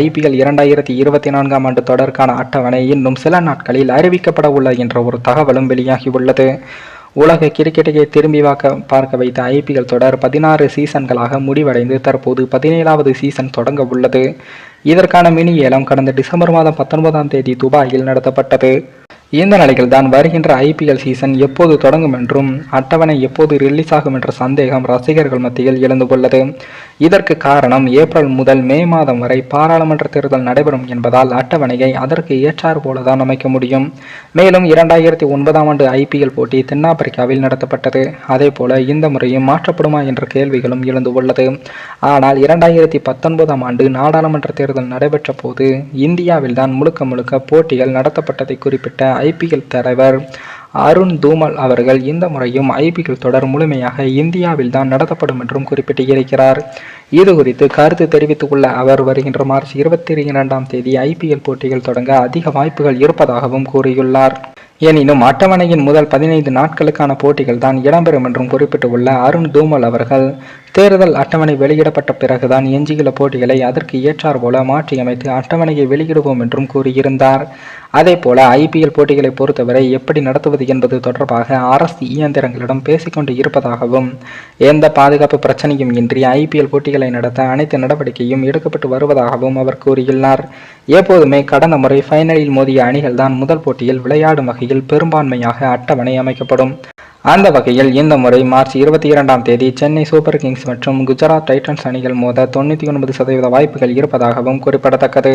IPL 2024ஆம் ஆண்டு தொடருக்கான அட்டவணை இன்னும் சில நாட்களில் அறிவிக்கப்பட உள்ளது என்ற ஒரு தகவலும் வெளியாகியுள்ளது. உலக கிரிக்கெட்டையே திரும்பி பார்க்க வைத்த IPL தொடர் 16 சீசன்களாக முடிவடைந்து தற்போது 17வது சீசன் தொடங்க உள்ளது. இதற்கான மினி ஏலம் கடந்த டிசம்பர் மாதம் 19ஆம் தேதி துபாயில் நடத்தப்பட்டது. இந்த நிலையில் தான் வருகின்ற IPL சீசன் எப்போது தொடங்கும் என்றும் அட்டவணை எப்போது ரிலீஸ் ஆகும் என்ற சந்தேகம் ரசிகர்கள் மத்தியில் எழுந்துள்ளது. இதற்கு காரணம் ஏப்ரல் முதல் மே மாதம் வரை பாராளுமன்ற தேர்தல் நடைபெறும் என்பதால் அட்டவணையை அதற்கு ஏற்றாறு போலதான் அமைக்க முடியும். மேலும் 2009ஆம் ஆண்டு IPL போட்டி தென்னாப்பிரிக்காவில் நடத்தப்பட்டது. அதே போல இந்த முறையும் மாற்றப்படுமா என்ற கேள்விகளும் எழுந்துள்ளது. ஆனால் 2019ஆம் ஆண்டு நாடாளுமன்ற தேர்தல் நடைபெற்ற போது இந்தியாவில் தான் முழுக்க போட்டிகள் நடத்தப்பட்டதை குறிப்பிட்ட IPL தலைவர் அருண் தூமல் அவர்கள் இந்த முறையும் IPL தொடர் முழுமையாக இந்தியாவில் தான் நடத்தப்படும் என்றும் குறிப்பிட்டிருக்கிறார். இது குறித்து கருத்து தெரிவித்துள்ள அவர் வருகின்ற மார்ச் 22ஆம் தேதி IPL போட்டிகள் தொடங்க அதிக வாய்ப்புகள் இருப்பதாகவும் கூறியுள்ளார். எனினும் அட்டவணையின் முதல் 15 நாட்களுக்கான போட்டிகள் தான் இடம்பெறும் என்றும் குறிப்பிட்டுள்ள அருண் தூமல் அவர்கள் தேர்தல் அட்டவணை வெளியிடப்பட்ட பிறகுதான் எஞ்சியுள்ள போட்டிகளை அதற்கு ஏற்றார் போல மாற்றியமைத்து அட்டவணையை வெளியிடுவோம் என்றும் கூறியிருந்தார். அதே போல IPL போட்டிகளை பொறுத்தவரை எப்படி நடத்துவது என்பது தொடர்பாக அரசு இயந்திரங்களிடம் பேசிக்கொண்டு இருப்பதாகவும் எந்த பாதுகாப்பு பிரச்சனையும் இன்றி IPL போட்டிகளை நடத்த அனைத்து நடவடிக்கையும் எடுக்கப்பட்டு வருவதாகவும் அவர் கூறியுள்ளார். எப்போதுமே கடந்த முறை ஃபைனலில் மோதிய அணிகள் தான் முதல் போட்டியில் விளையாடும் வகையில் பெரும்பான்மையாக அட்டவணை அமைக்கப்படும். அந்த வகையில் இந்த முறை மார்ச் 22ஆம் தேதி சென்னை சூப்பர் கிங்ஸ் மற்றும் குஜராத் டைட்டன்ஸ் அணிகள் மோத 99% வாய்ப்புகள் இருப்பதாகவும் குறிப்பிடத்தக்கது.